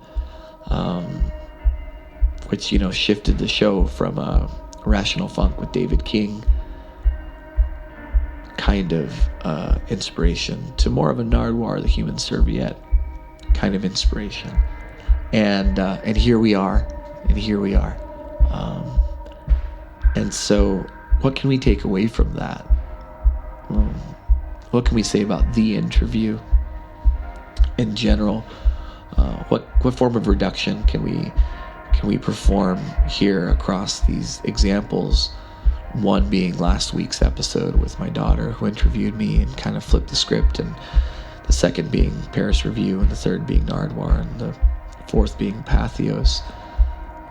which shifted the show from a Rational Funk with David King kind of inspiration to more of a Nardwuar the Human Serviette kind of inspiration, and here we are. And so what can we take away from that? What can we say about the interview in general? What form of reduction can we perform here across these examples? One being last week's episode with my daughter who interviewed me and kind of flipped the script, and the second being Paris Review, and the third being Nardwar, and the fourth being Pathos,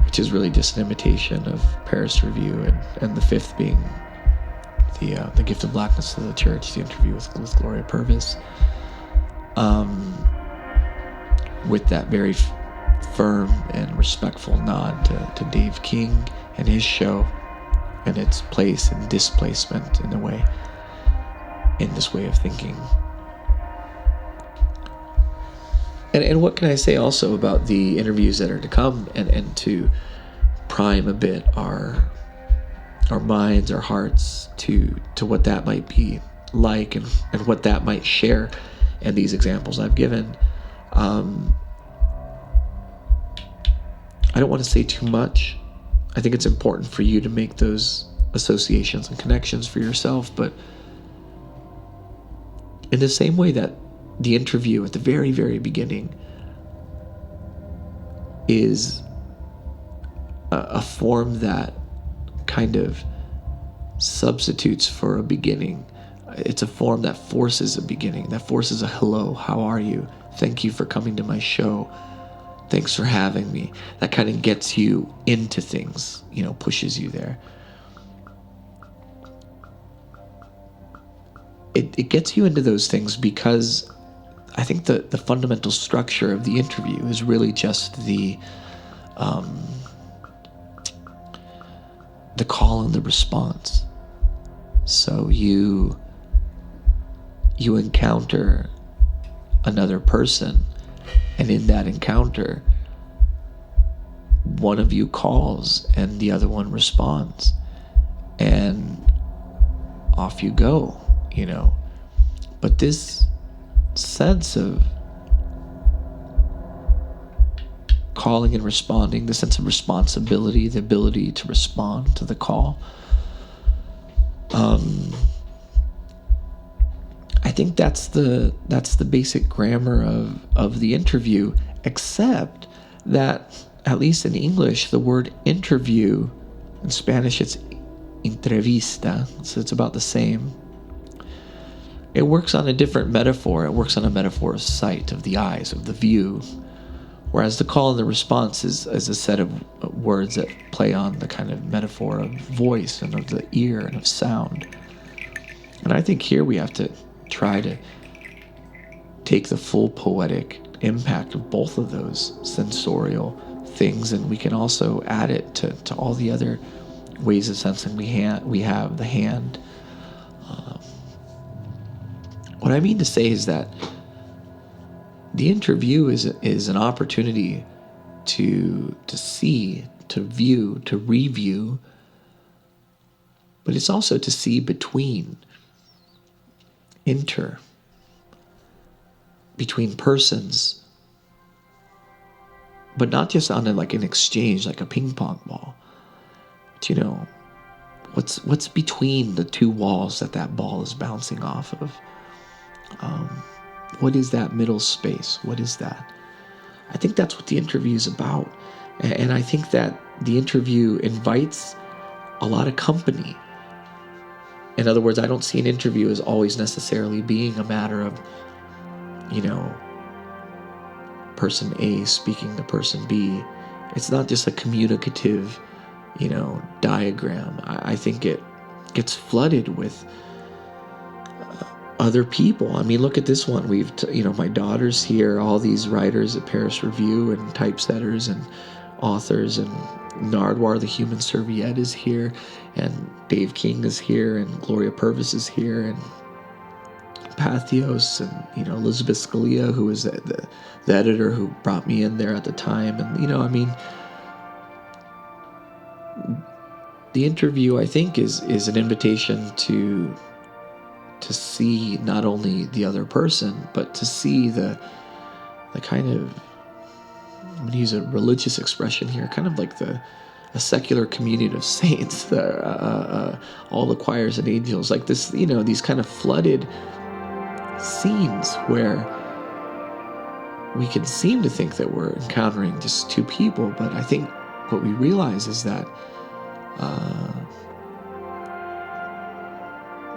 which is really just an imitation of Paris Review, and the fifth being the Gift of Blackness of the Church, the interview with Gloria Purvis, with that very firm and respectful nod to Dave King and his show and its place and displacement in this way of thinking. And what can I say also about the interviews that are to come, and to prime a bit our minds, our hearts to what that might be like, and what that might share in these examples I've given. I don't want to say too much. I think it's important for you to make those associations and connections for yourself, but in the same way that the interview at the very, very beginning is a form that kind of substitutes for a beginning. It's a form that forces a beginning, that forces a hello, how are you? Thank you for coming to my show. Thanks for having me. That kind of gets you into things, pushes you there. It gets you into those things because I think the fundamental structure of the interview is really just the call and the response. So you encounter another person, and in that encounter, one of you calls and the other one responds, and off you go, But this sense of calling and responding, the sense of responsibility, the ability to respond to the call, I think that's the basic grammar of the interview, except that, at least in English, the word interview, in Spanish it's entrevista, so it's about the same. It works on a different metaphor. It works on a metaphor of sight, of the eyes, of the view, whereas the call and the response is a set of words that play on the kind of metaphor of voice and of the ear and of sound. And I think here we have to try to take the full poetic impact of both of those sensorial things, and we can also add it to all the other ways of sensing we have, the hand. What I mean to say is that the interview is an opportunity to see, to view, to review, but it's also to see between, between persons, but not just on an exchange, like a ping pong ball. But, what's between the two walls that ball is bouncing off of? What is that middle space? What is that? I think that's what the interview is about. And I think that the interview invites a lot of company. In other words, I don't see an interview as always necessarily being a matter of, person A speaking to person B. It's not just a communicative, diagram. I think it gets flooded with other people. I mean, look at this one. We've, my daughter's here, all these writers at Paris Review and typesetters and authors, and Nardwar, the Human Serviette, is here, and Dave King is here, and Gloria Purvis is here, and Pathos, and, Elizabeth Scalia, who was the editor who brought me in there at the time. And, the interview, I think, is an invitation to see not only the other person, but to see the kind of, I'm going to use a religious expression here, kind of like a a secular community of saints, all the choirs and angels, like this, these kind of flooded scenes where we can seem to think that we're encountering just two people, but I think what we realize is that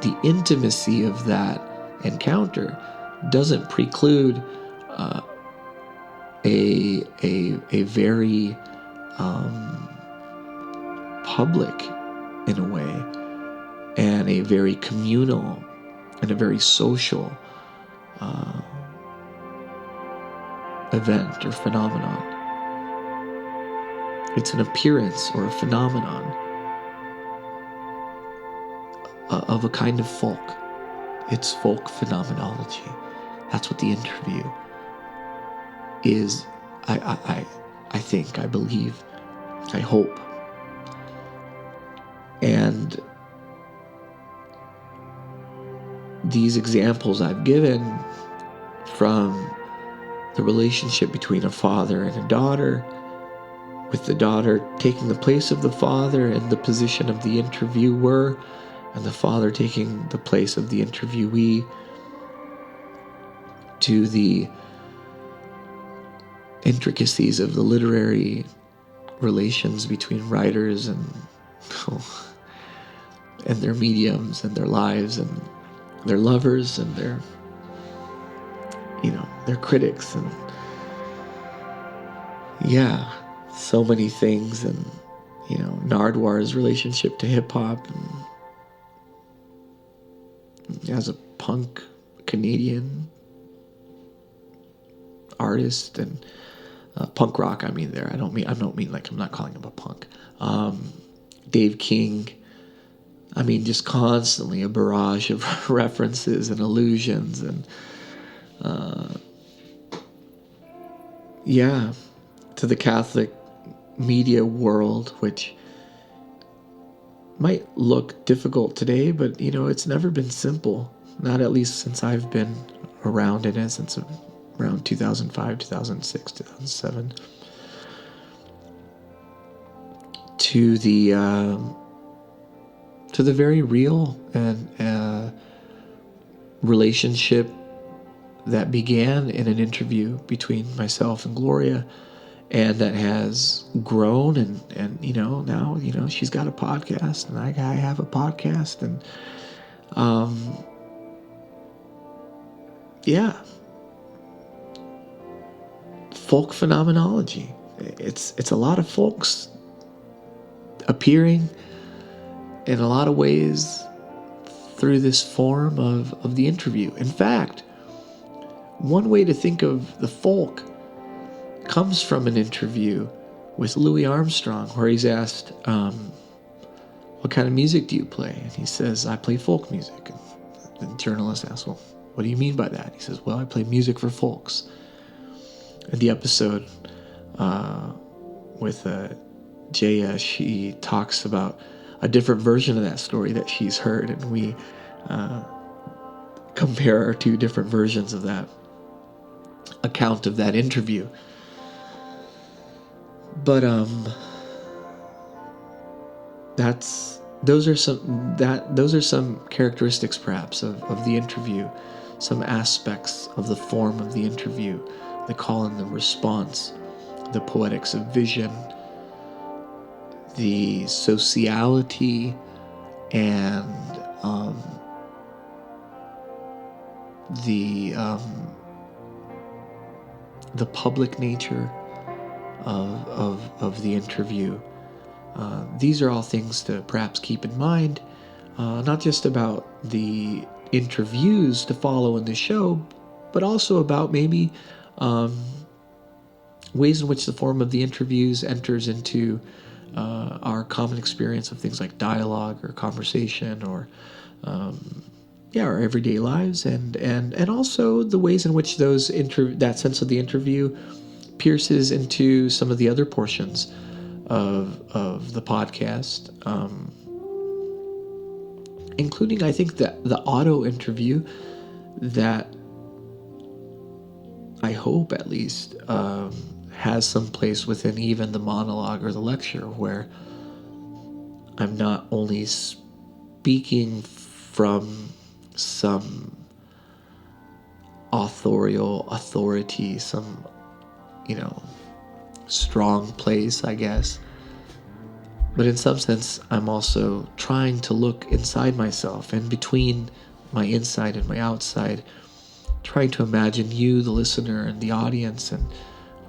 the intimacy of that encounter doesn't preclude a very public, in a way, and a very communal and a very social event or phenomenon. It's an appearance or a phenomenon of a kind of folk. It's folk phenomenology. That's what the interview is. I think, I believe, I hope. And these examples I've given from the relationship between a father and a daughter, with the daughter taking the place of the father in the position of the interviewer, and the father taking the place of the interviewee, to the intricacies of the literary relations between writers and their mediums and their lives and their lovers and their critics, and so many things, and Nardwar's relationship to hip-hop, and as a punk Canadian artist, and punk rock, I don't mean like, I'm not calling him a punk. Dave King, just constantly a barrage of references and allusions, and to the Catholic media world, which might look difficult today, but it's never been simple, not at least since I've been around in it, since around 2005, 2006, 2007, to the very real and relationship that began in an interview between myself and Gloria, and that has grown, and now she's got a podcast, and I have a podcast, and folk phenomenology. It's a lot of folks appearing in a lot of ways through this form of the interview. In fact, one way to think of the folk comes from an interview with Louis Armstrong, where he's asked, what kind of music do you play? And he says, I play folk music. And the journalist asks, well, what do you mean by that? He says, well, I play music for folks. In the episode with Jaya, she talks about a different version of that story that she's heard, and we compare our two different versions of that account of that interview. But those are some characteristics perhaps of the interview, some aspects of the form of the interview, the call and the response, the poetics of vision, the sociality, and the public nature of the interview. These are all things to perhaps keep in mind, not just about the interviews to follow in the show, but also about maybe ways in which the form of the interviews enters into our common experience of things like dialogue or conversation, or our everyday lives, and also the ways in which that sense of the interview pierces into some of the other portions of the podcast, including, I think, the auto interview that I hope at least has some place within even the monologue or the lecture where I'm not only speaking from some authority, some, strong place, I guess. But in some sense, I'm also trying to look inside myself, and between my inside and my outside, trying to imagine you, the listener, and the audience, and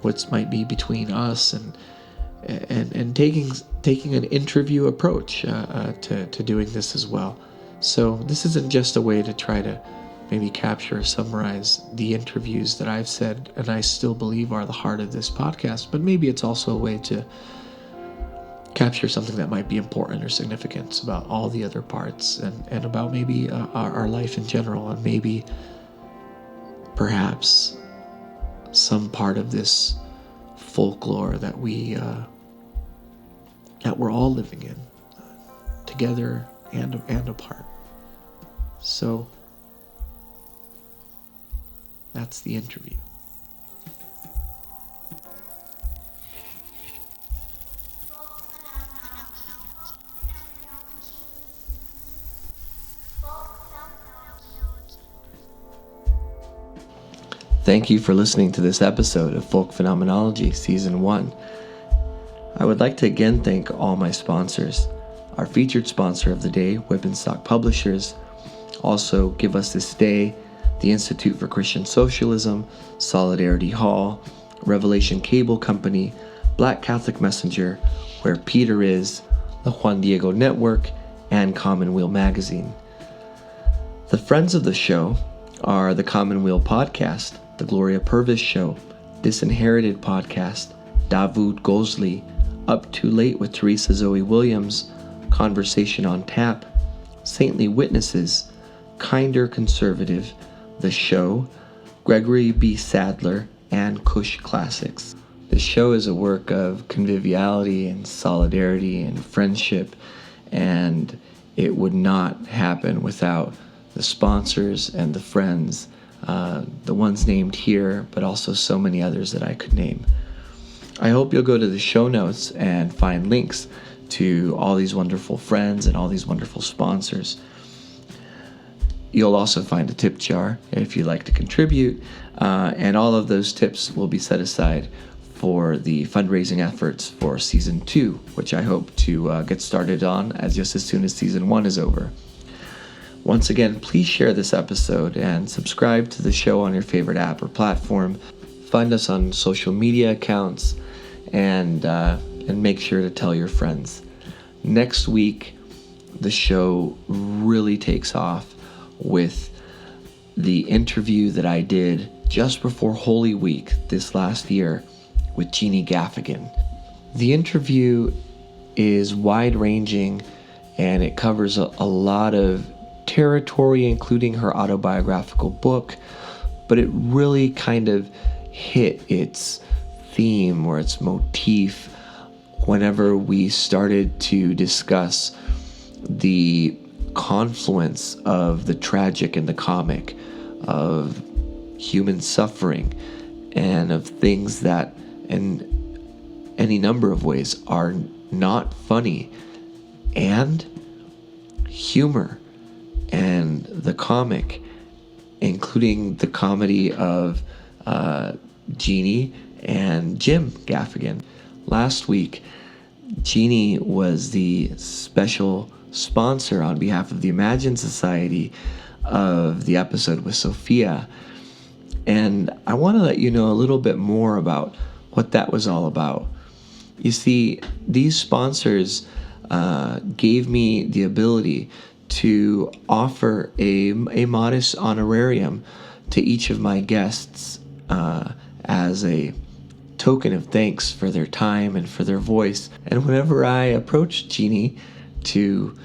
what might be between us, and taking an interview approach to doing this as well. So this isn't just a way to try to maybe capture or summarize the interviews that I've said and I still believe are the heart of this podcast, but maybe it's also a way to capture something that might be important or significant about all the other parts, and about maybe our life in general, and maybe perhaps some part of this folklore that we're all living in, together and apart. So that's the interview. Thank you for listening to this episode of Folk Phenomenology Season 1. I would like to again thank all my sponsors. Our featured sponsor of the day, Whip-and-Stock Publishers. Also, Give Us This Day, the Institute for Christian Socialism, Solidarity Hall, Revelation Cable Company, Black Catholic Messenger, Where Peter Is, the Juan Diego Network, and Commonweal Magazine. The friends of the show are the Commonweal Podcast, the Gloria Purvis Show, Disinherited Podcast, Davud Gozli, Up Too Late with Teresa Zoe Williams, Conversation on Tap, Saintly Witnesses, Kinder Conservative, The Show, Gregory B. Sadler, and Kush Classics. The show is a work of conviviality and solidarity and friendship, and it would not happen without the sponsors and the friends, the ones named here, but also so many others that I could name. I hope you'll go to the show notes and find links to all these wonderful friends and all these wonderful sponsors. You'll also find a tip jar if you'd like to contribute, and all of those tips will be set aside for the fundraising efforts for Season 2, which I hope to get started on just as soon as Season 1 is over. Once again, please share this episode and subscribe to the show on your favorite app or platform. Find us on social media accounts, and make sure to tell your friends. Next week, the show really takes off with the interview that I did just before Holy Week this last year with Jeannie Gaffigan. The interview is wide-ranging, and it covers a lot of territory, including her autobiographical book, but it really kind of hit its theme or its motif whenever we started to discuss the confluence of the tragic and the comic, of human suffering, and of things that in any number of ways are not funny, and humor and the comic, including the comedy of Jeannie and Jim Gaffigan. Last week, Jeannie was the special sponsor on behalf of the Imagine Society of the episode with Sophia. And I want to let you know a little bit more about what that was all about. You see, these sponsors gave me the ability to offer a modest honorarium to each of my guests as a token of thanks for their time and for their voice. And whenever I approached Jeannie to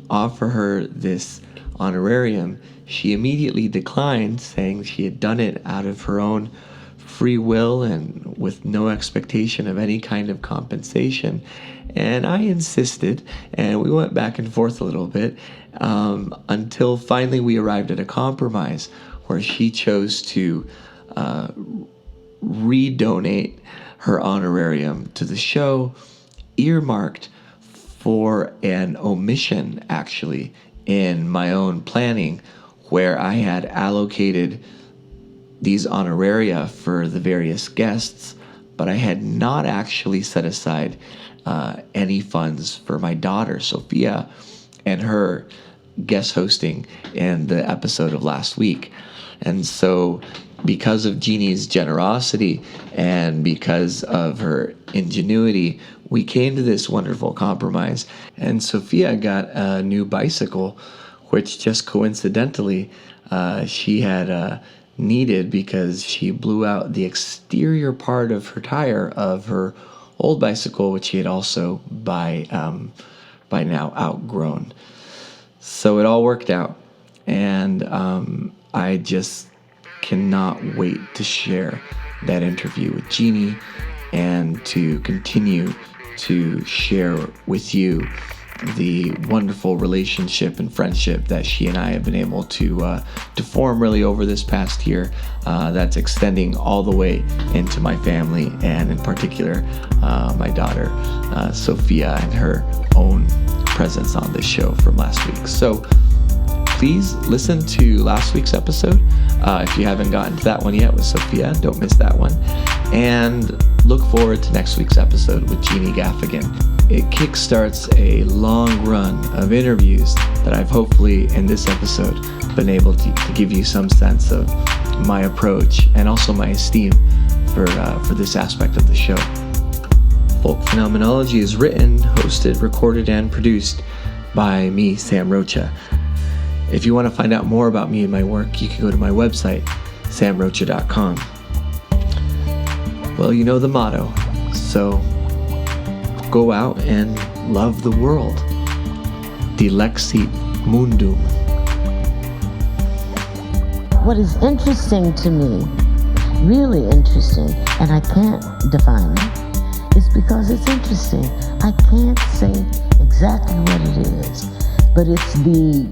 offer her this honorarium, she immediately declined, saying she had done it out of her own free will and with no expectation of any kind of compensation. And I insisted, and we went back and forth a little bit until finally we arrived at a compromise where she chose to redonate her honorarium to the show, earmarked for an omission, actually, in my own planning, where I had allocated these honoraria for the various guests, but I had not actually set aside any funds for my daughter, Sophia, and her guest hosting in the episode of last week. And so because of Jeannie's generosity and because of her ingenuity, we came to this wonderful compromise. And Sophia got a new bicycle, which just coincidentally she had needed because she blew out the exterior part of her tire of her old bicycle, which she had also by now outgrown. So it all worked out, and I just cannot wait to share that interview with Jeannie and to continue to share with you the wonderful relationship and friendship that she and I have been able to form really over this past year. That's extending all the way into my family, and in particular my daughter Sophia and her own presence on this show from last week. So please listen to last week's episode if you haven't gotten to that one yet with Sophia. Don't miss that one, and look forward to next week's episode with Jeannie Gaffigan. It kickstarts a long run of interviews that I've hopefully in this episode been able to give you some sense of my approach and also my esteem for this aspect of the show. Folk Phenomenology is written, hosted, recorded, and produced by me, Sam Rocha. If you want to find out more about me and my work, you can go to my website, samrocha.com. Well, you know the motto, so go out and love the world. Dilexit mundum. What is interesting to me, really interesting, and I can't define it, is because it's interesting. I can't say exactly what it is, but it's the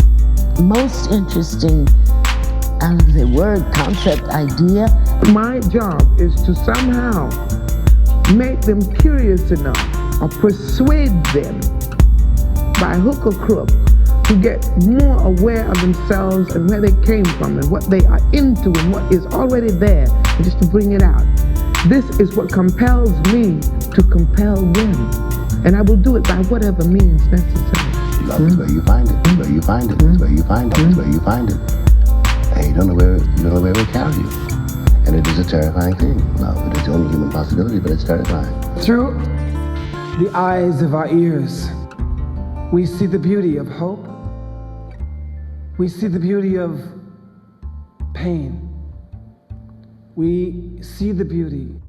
most interesting, I would say, word, concept, idea. My job is to somehow make them curious enough or persuade them by hook or crook to get more aware of themselves and where they came from and what they are into and what is already there, and just to bring it out. This is what compels me to compel them, and I will do it by whatever means necessary. Love is where you find it. It's where you find it. It's where you find it. It's where you find it. And you don't know where it will carry you. And it is a terrifying thing. Love, it is the only human possibility, but it's terrifying. Through the eyes of our ears, we see the beauty of hope. We see the beauty of pain. We see the beauty